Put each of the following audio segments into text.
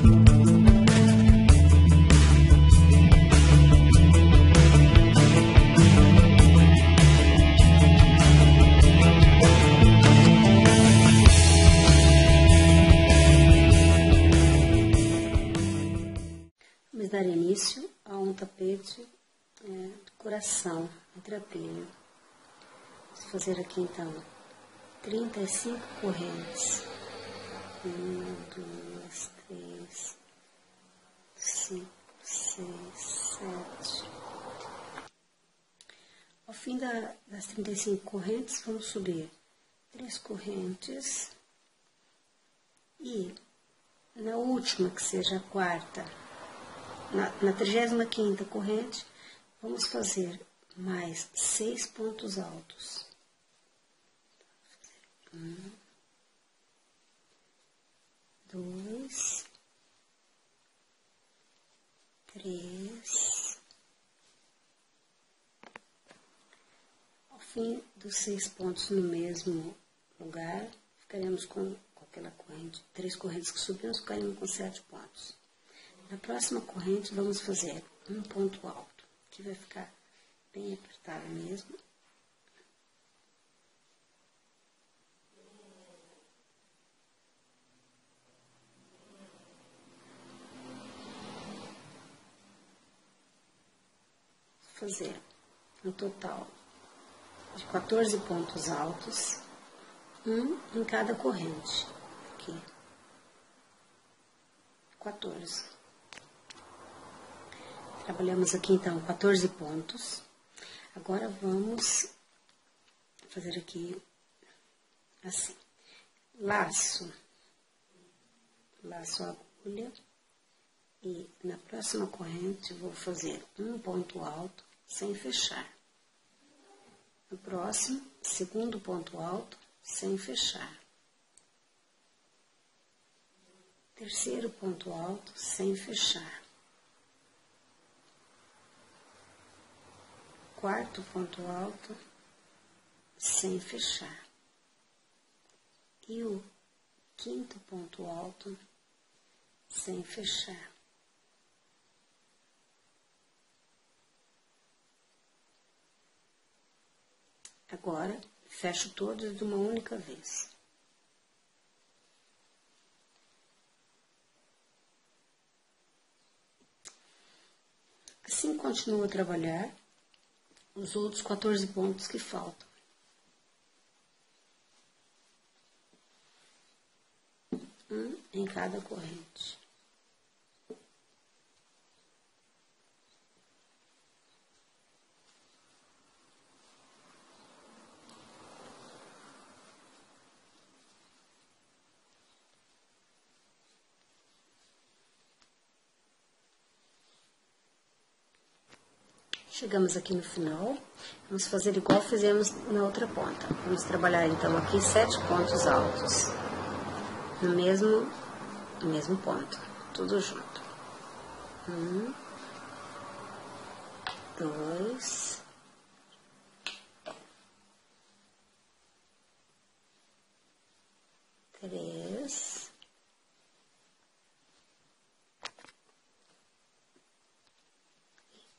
Vamos dar início a um tapete de coração, trapinho. Vamos fazer aqui então 35 correntes. 1, 2, 3, 5, 6, 7. Ao fim das 35 correntes, vamos subir 3 correntes e na última, que seja a quarta, na 35ª corrente, vamos fazer mais 6 pontos altos. 1, 2, 3. Ao fim dos 6 pontos no mesmo lugar, ficaremos com aquela corrente, 3 correntes que subimos, ficaremos com 7 pontos. Na próxima corrente, vamos fazer um ponto alto, que vai ficar bem apertado mesmo. Fazer um total de 14 pontos altos, um em cada corrente. Aqui, 14. Trabalhamos aqui, então, 14 pontos. Agora, vamos fazer aqui, assim, laço a agulha, e na próxima corrente, vou fazer um ponto alto, sem fechar. No próximo, segundo ponto alto, sem fechar. Terceiro ponto alto, sem fechar. Quarto ponto alto, sem fechar. E o quinto ponto alto, sem fechar. Agora, fecho todos de uma única vez. Assim, continuo a trabalhar os outros 14 pontos que faltam. Um em cada corrente. Chegamos aqui no final, vamos fazer igual fizemos na outra ponta. Vamos trabalhar então aqui 7 pontos altos, no mesmo ponto, tudo junto. 1, 2, 3,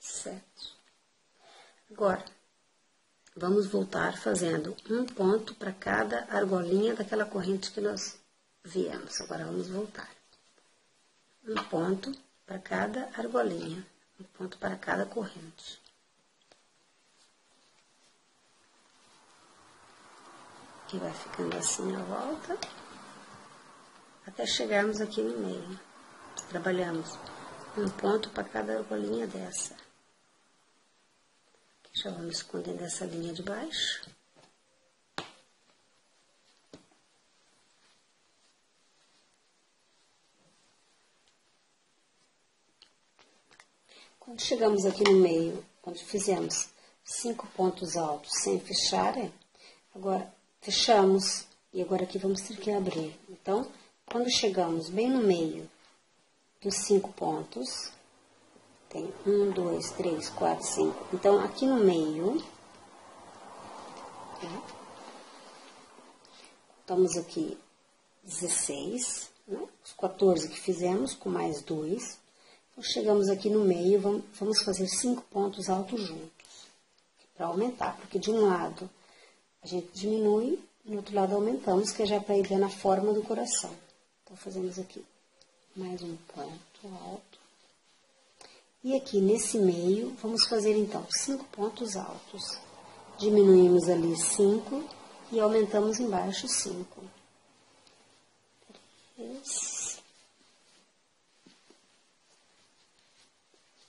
7. Agora, vamos voltar fazendo um ponto para cada argolinha daquela corrente que nós viemos. Agora, vamos voltar. Um ponto para cada argolinha, um ponto para cada corrente. E vai ficando assim a volta, até chegarmos aqui no meio. Trabalhamos um ponto para cada argolinha dessa. Já vamos escondendo essa linha de baixo. Quando chegamos aqui no meio, quando fizemos 5 pontos altos sem fechar, agora fechamos e agora aqui vamos ter que abrir. Então, quando chegamos bem no meio dos 5 pontos, tem 1, 2, 3, 4, 5. Então, aqui no meio, estamos aqui 16. né? Os 14 que fizemos, com mais 2. Então, chegamos aqui no meio, vamos fazer 5 pontos altos juntos, para aumentar, porque de um lado a gente diminui, do outro lado aumentamos, que é já para ir dando a forma do coração. Então, fazemos aqui mais um ponto alto. E aqui nesse meio, vamos fazer então 5 pontos altos. Diminuímos ali 5 e aumentamos embaixo 5. 3,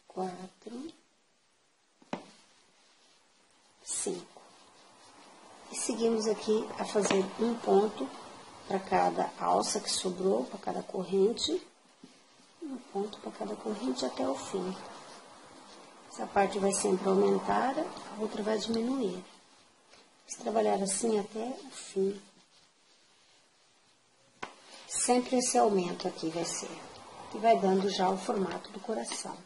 4, 5. E seguimos aqui a fazer um ponto para cada alça que sobrou, para cada corrente. Um ponto para cada corrente até o fim. Essa parte vai sempre aumentar, a outra vai diminuir. Vamos trabalhar assim até o fim. Sempre esse aumento aqui vai ser, que vai dando já o formato do coração.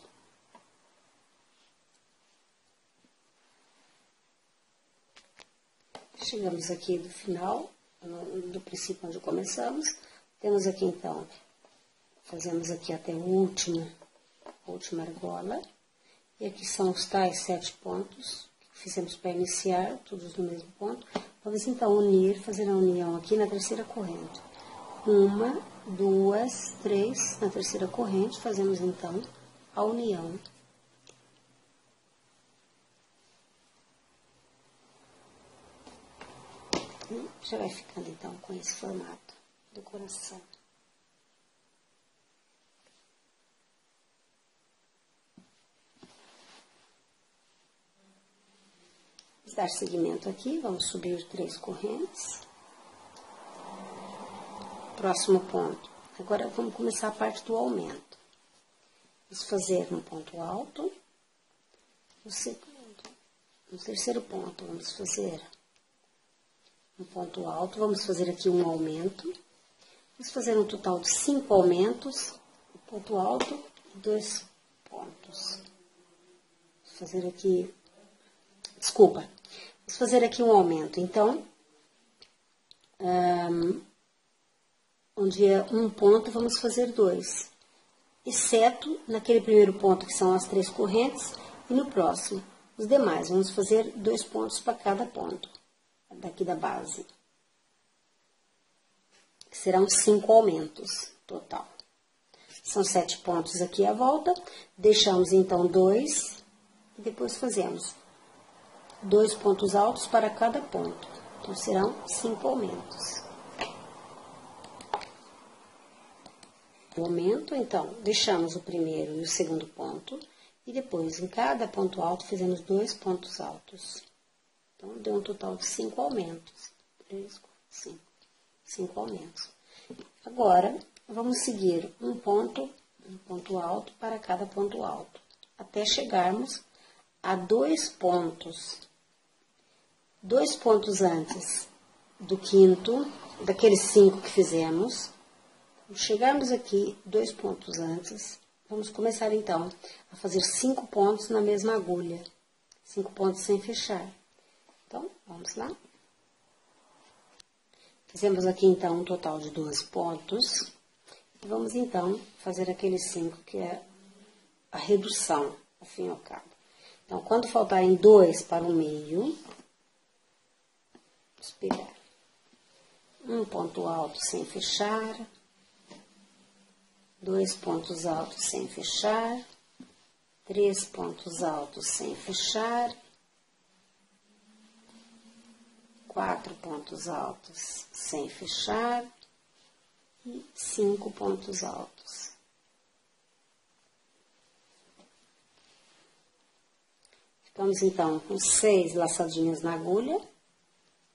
Chegamos aqui do final, do princípio onde começamos. Temos aqui então, fazemos aqui até a última argola. E aqui são os tais 7 pontos que fizemos para iniciar, todos no mesmo ponto. Vamos então unir, fazer a união aqui na terceira corrente. 1, 2, 3, na terceira corrente, fazemos então a união. E já vai ficando então com esse formato do coração. Vamos dar seguimento aqui, vamos subir 3 correntes. Próximo ponto. Agora vamos começar a parte do aumento. Vamos fazer um ponto alto. No terceiro ponto, vamos fazer um ponto alto. Vamos fazer aqui um aumento. Vamos fazer um total de 5 aumentos. Um ponto alto e 2 pontos. Vamos fazer aqui... Desculpa. Vamos fazer aqui um aumento. Então, onde é um ponto, vamos fazer 2. Exceto naquele primeiro ponto, que são as 3 correntes, e no próximo, os demais. Vamos fazer 2 pontos para cada ponto, daqui da base. Que serão 5 aumentos total. São 7 pontos aqui à volta. Deixamos, então, 2, e depois fazemos 2 pontos altos para cada ponto. Então, serão 5 aumentos. O aumento, então, deixamos o primeiro e o segundo ponto, e depois, em cada ponto alto, fizemos 2 pontos altos. Então, deu um total de 5 aumentos. 3, 4, 5. 5 aumentos. Agora, vamos seguir um ponto alto para cada ponto alto, até chegarmos a 2 pontos. 2 pontos antes do quinto, daqueles 5 que fizemos. Chegarmos aqui 2 pontos antes, vamos começar então a fazer 5 pontos na mesma agulha. 5 pontos sem fechar. Então, vamos lá. Fizemos aqui então um total de 12 pontos. E vamos então fazer aqueles 5 que é a redução, ao fim e ao cabo. Então, quando faltarem 2 para o meio, vamos pegar um ponto alto sem fechar. 2 pontos altos sem fechar, 3 pontos altos sem fechar, 4 pontos altos sem fechar e 5 pontos altos. Ficamos então com 6 laçadinhas na agulha.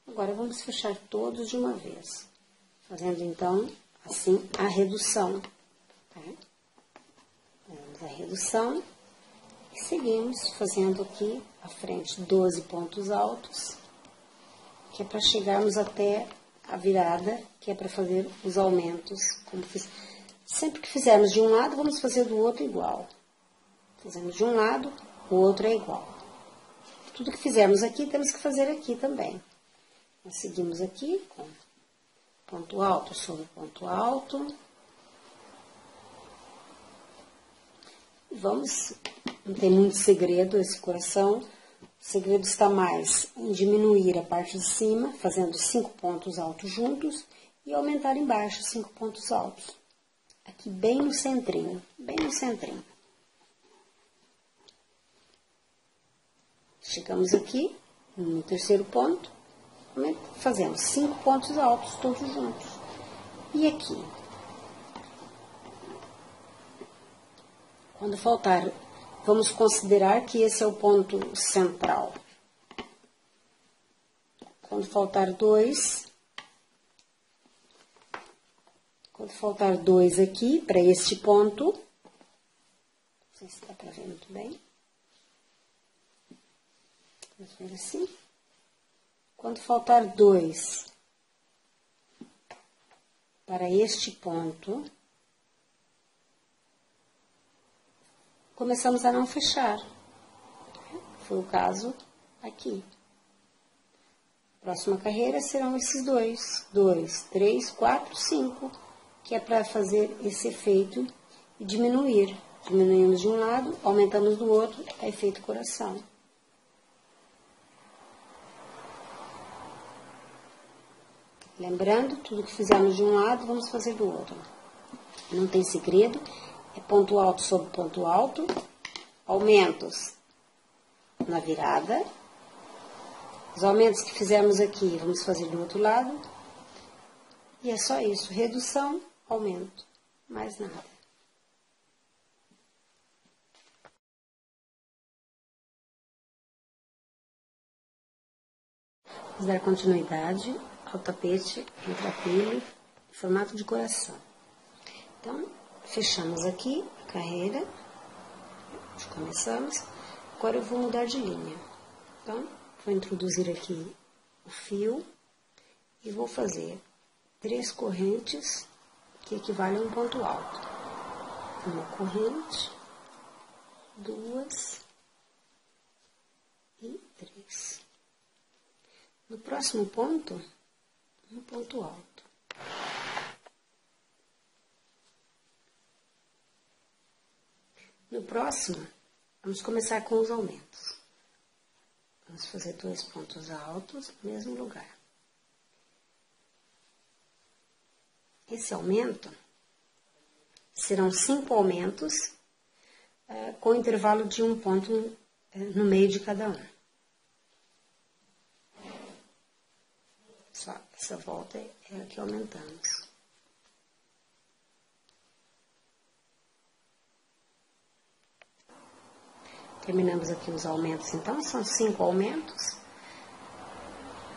Agora vamos fechar todos de uma vez, fazendo então assim a redução. Fazemos a redução e seguimos fazendo aqui à frente 12 pontos altos, que é para chegarmos até a virada, que é para fazer os aumentos. Sempre que fizermos de um lado, vamos fazer do outro igual. Fazemos de um lado, o outro é igual. Tudo que fizermos aqui, temos que fazer aqui também. Nós seguimos aqui com ponto alto sobre ponto alto. vamos, não tem muito segredo esse coração, o segredo está mais em diminuir a parte de cima, fazendo 5 pontos altos juntos, e aumentar embaixo 5 pontos altos. Aqui bem no centrinho, bem no centrinho. Chegamos aqui, no terceiro ponto, fazemos 5 pontos altos todos juntos. E aqui, quando faltar, vamos considerar que esse é o ponto central. Quando faltar 2, aqui, para este ponto, não sei se dá para ver muito bem. Vamos ver assim. Quando faltar 2 para este ponto, começamos a não fechar. Foi o caso aqui. Próxima carreira serão esses 2. 2, 3, 4, 5, que é para fazer esse efeito e diminuir. Diminuímos de um lado, aumentamos do outro, é efeito coração. Lembrando, tudo que fizemos de um lado, vamos fazer do outro. Não tem segredo, é ponto alto sobre ponto alto, aumentos na virada. Os aumentos que fizemos aqui, vamos fazer do outro lado. E é só isso, redução, aumento, mais nada. Vamos dar continuidade ao tapete entrapilho em formato de coração. Então, fechamos aqui a carreira, começamos. Agora eu vou mudar de linha. Então, vou introduzir aqui o fio e vou fazer 3 correntes que equivalem a um ponto alto. Uma corrente, 2 e 3. No próximo ponto, um ponto alto. No próximo, vamos começar com os aumentos. Vamos fazer 2 pontos altos no mesmo lugar. Esse aumento serão 5 aumentos com intervalo de um ponto no meio de cada um. Só essa volta é a que aumentamos. Terminamos aqui os aumentos, então, são 5 aumentos.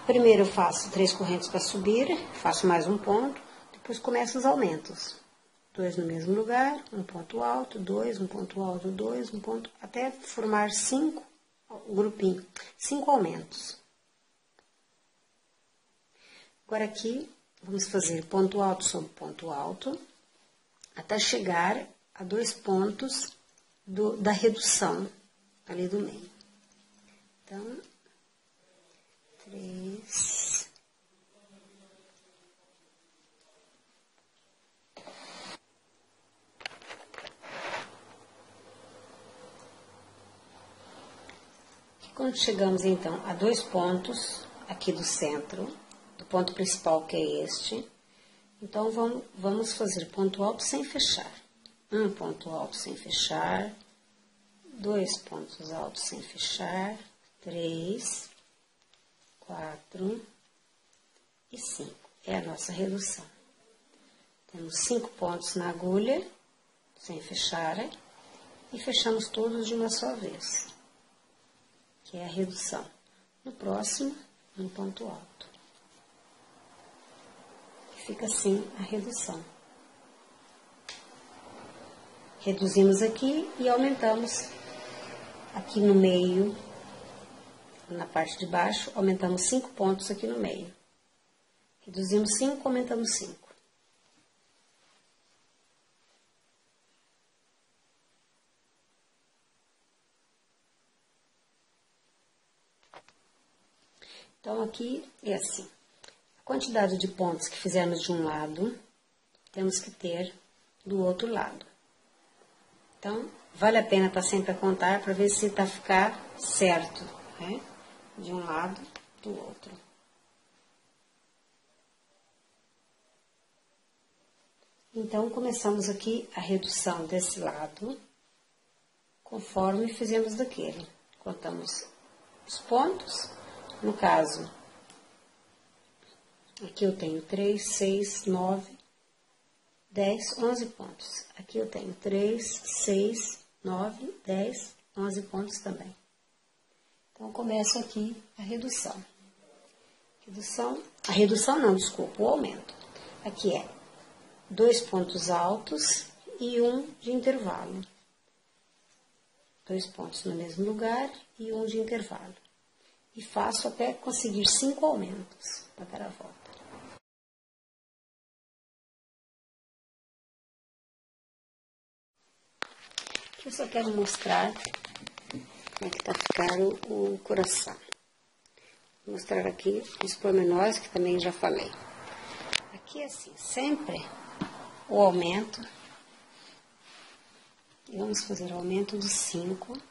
Primeiro eu faço 3 correntes para subir, faço mais um ponto, depois começo os aumentos. 2 no mesmo lugar, um ponto alto, 2, um ponto alto, 2, um ponto, até formar 5, o grupinho, 5 aumentos. Agora aqui, vamos fazer ponto alto sobre ponto alto, até chegar a 2 pontos da redução ali do meio. Então, 3. E quando chegamos, então, a 2 pontos aqui do centro, do ponto principal, que é este, então, vamos fazer ponto alto sem fechar. Um ponto alto sem fechar, 2 pontos altos sem fechar, 3, 4 e 5. É a nossa redução. Temos 5 pontos na agulha, sem fechar, e fechamos todos de uma só vez, que é a redução. No próximo, um ponto alto. Fica assim a redução. Reduzimos aqui e aumentamos aqui no meio, na parte de baixo, aumentamos 5 pontos aqui no meio. Reduzimos 5, aumentamos 5. Então, aqui é assim. A quantidade de pontos que fizemos de um lado, temos que ter do outro lado. Então, Vale a pena estar sempre a contar para ver se tá ficar certo, né? De um lado, do outro. Então, começamos aqui a redução desse lado, conforme fizemos daquele. Contamos os pontos, no caso, aqui eu tenho 3, 6, 9, 10, 11 pontos. Aqui eu tenho 3, 6, 9, 10, 11 pontos também. Então, começo aqui a redução. A redução não, desculpa, o aumento. Aqui é 2 pontos altos e 1 de intervalo. 2 pontos no mesmo lugar e 1 de intervalo. E faço até conseguir 5 aumentos para dar a volta. Aqui eu só quero mostrar como é que tá ficando o coração. Vou mostrar aqui os pormenores que também já falei. Aqui assim, sempre o aumento. E vamos fazer o aumento de 5.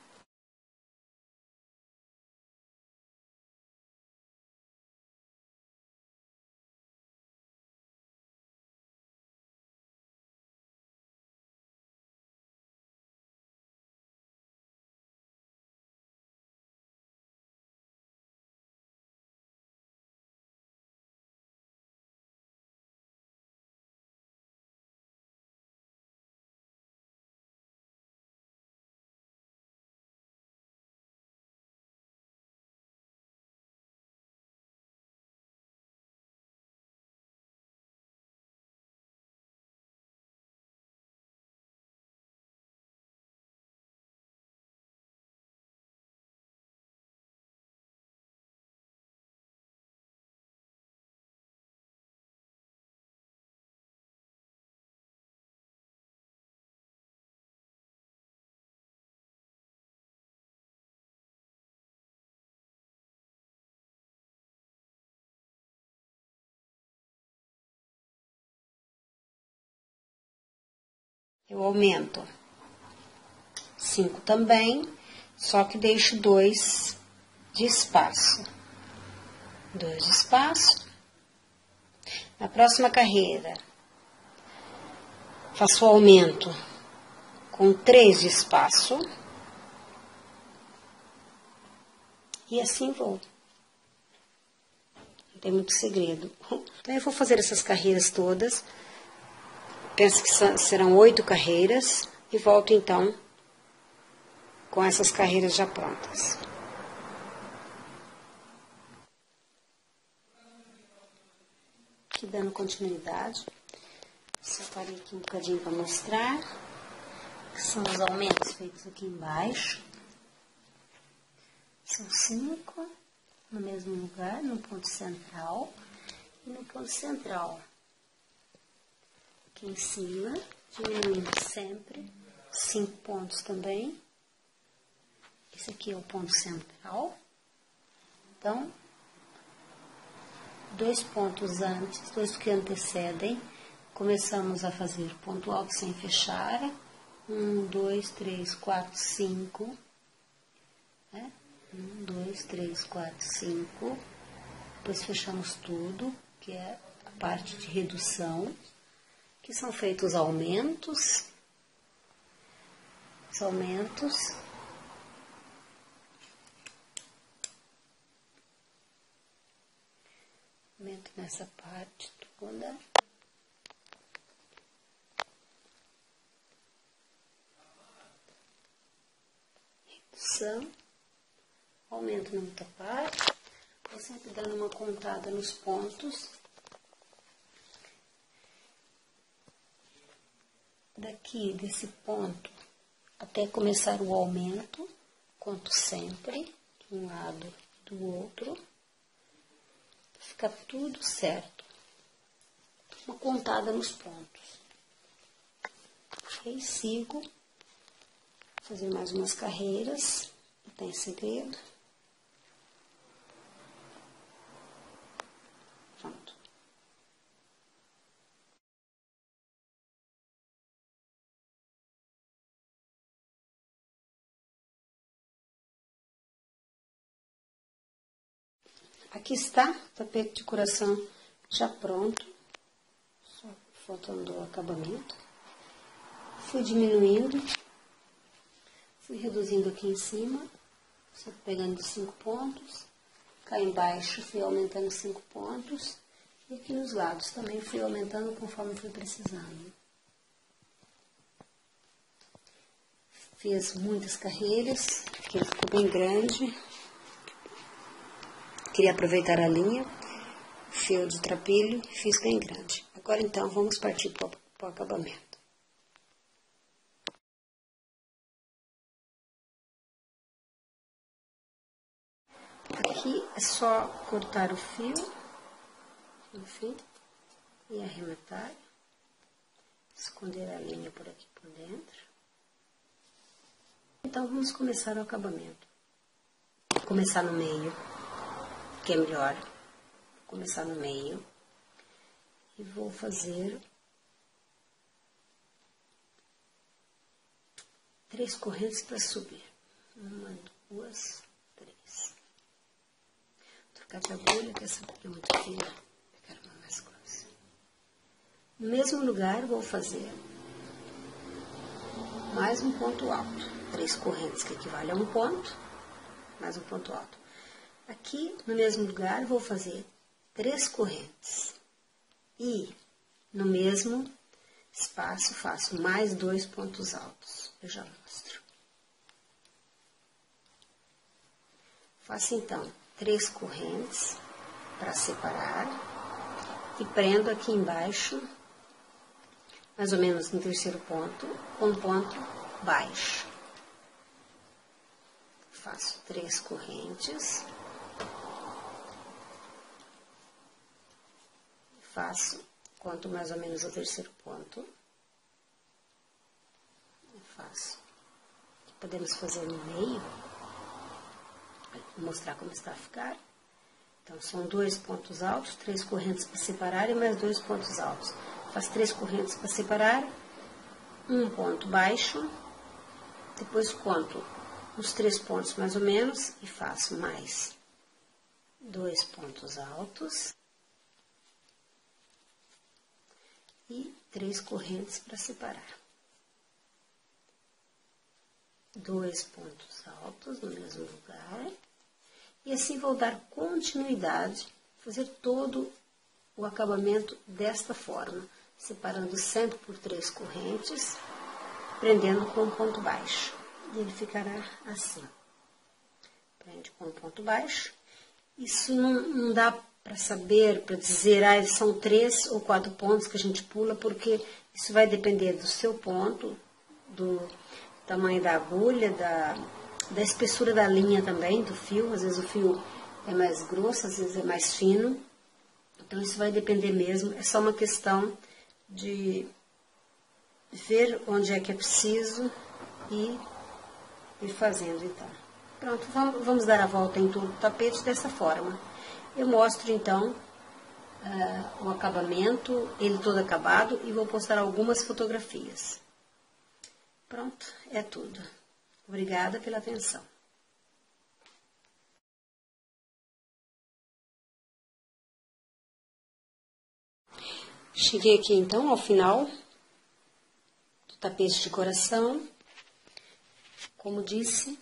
Eu aumento 5 também, só que deixo 2 de espaço. 2 de espaço. Na próxima carreira, faço o aumento com 3 de espaço. E assim vou. Não tem muito segredo. Então, eu vou fazer essas carreiras todas. Penso que serão 8 carreiras. E volto, então, com essas carreiras já prontas. Aqui dando continuidade. Separei aqui um bocadinho para mostrar. Que são os aumentos feitos aqui embaixo. São 5 no mesmo lugar, no ponto central. E no ponto central, aqui em cima, diminuindo sempre, 5 pontos também. Esse aqui é o ponto central. Então, 2 pontos antes, 2 que antecedem, começamos a fazer ponto alto sem fechar. 1, 2, 3, 4, 5. 1, 2, 3, 4, 5. Depois fechamos tudo, que é a parte de redução. Que são feitos aumentos. Os aumentos. Aumento nessa parte toda. Redução. Aumento na outra parte. Vou sempre dando uma contada nos pontos. Daqui, desse ponto, até começar o aumento, conto sempre, de um lado e do outro. Fica tudo certo. Uma contada nos pontos. E sigo. Fazer mais umas carreiras. Não tem segredo. Aqui está o tapete de coração já pronto, só faltando o acabamento. Fui diminuindo, fui reduzindo aqui em cima, só pegando 5 pontos. Cá embaixo fui aumentando 5 pontos. E aqui nos lados também fui aumentando conforme fui precisando. Fiz muitas carreiras, porque ele ficou bem grande. Queria aproveitar a linha, fio de trapilho, fiz bem grande. Agora então vamos partir para o acabamento. Aqui é só cortar o fio, enfim, e arrematar, esconder a linha por aqui por dentro. Então vamos começar o acabamento. Vou começar no meio, que é melhor. Vou começar no meio e vou fazer 3 correntes para subir. 1, 2, 3. Trocar de agulha, que essa aqui é muito fina. Eu quero uma mais grossa. No mesmo lugar, vou fazer mais um ponto alto. 3 correntes, que equivale a um ponto, mais um ponto alto. Aqui, no mesmo lugar, vou fazer 3 correntes. E, no mesmo espaço, faço mais 2 pontos altos. Eu já mostro. Faço, então, 3 correntes para separar. E prendo aqui embaixo, mais ou menos no terceiro ponto, um ponto baixo. Faço 3 correntes. Faço, conto mais ou menos o terceiro ponto. Faço. Podemos fazer no meio. Vou mostrar como está a ficar. Então, são 2 pontos altos, 3 correntes para separar e mais 2 pontos altos. Faço 3 correntes para separar, um ponto baixo. Depois conto os 3 pontos mais ou menos e faço mais 2 pontos altos e 3 correntes para separar. 2 pontos altos no mesmo lugar e assim vou dar continuidade, fazer todo o acabamento desta forma, separando sempre por 3 correntes, prendendo com um ponto baixo. E ele ficará assim. Prende com um ponto baixo. Isso não dá para saber, para dizer, são 3 ou 4 pontos que a gente pula, porque isso vai depender do seu ponto, do tamanho da agulha, da espessura da linha também, do fio. Às vezes o fio é mais grosso, às vezes é mais fino. Então, isso vai depender mesmo. É só uma questão de ver onde é que é preciso e ir fazendo, então. Pronto, vamos dar a volta em todo o tapete dessa forma. Eu mostro, então, o acabamento, ele todo acabado, e vou postar algumas fotografias. Pronto, é tudo. Obrigada pela atenção. Cheguei aqui, então, ao final do tapete de coração. Como disse,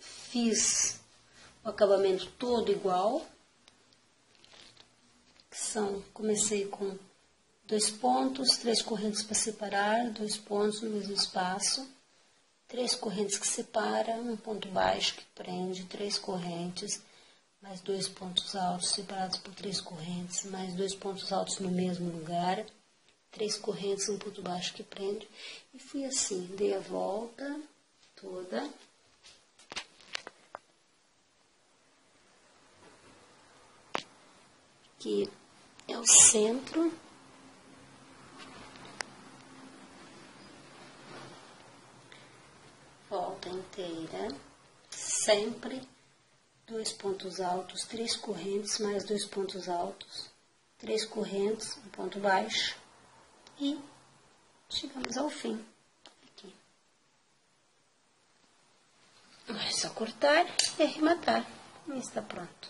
fiz o acabamento todo igual. Comecei com 2 pontos, 3 correntes para separar, 2 pontos no mesmo espaço, 3 correntes que separam, um ponto baixo que prende, 3 correntes, mais 2 pontos altos separados por 3 correntes, mais 2 pontos altos no mesmo lugar, 3 correntes, um ponto baixo que prende, e fui assim, dei a volta toda. Aqui é o centro. Volta inteira, sempre 2 pontos altos, 3 correntes, mais 2 pontos altos, 3 correntes, um ponto baixo, e chegamos ao fim. Aqui. É só cortar e arrematar. E está pronto.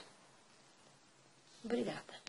Obrigada.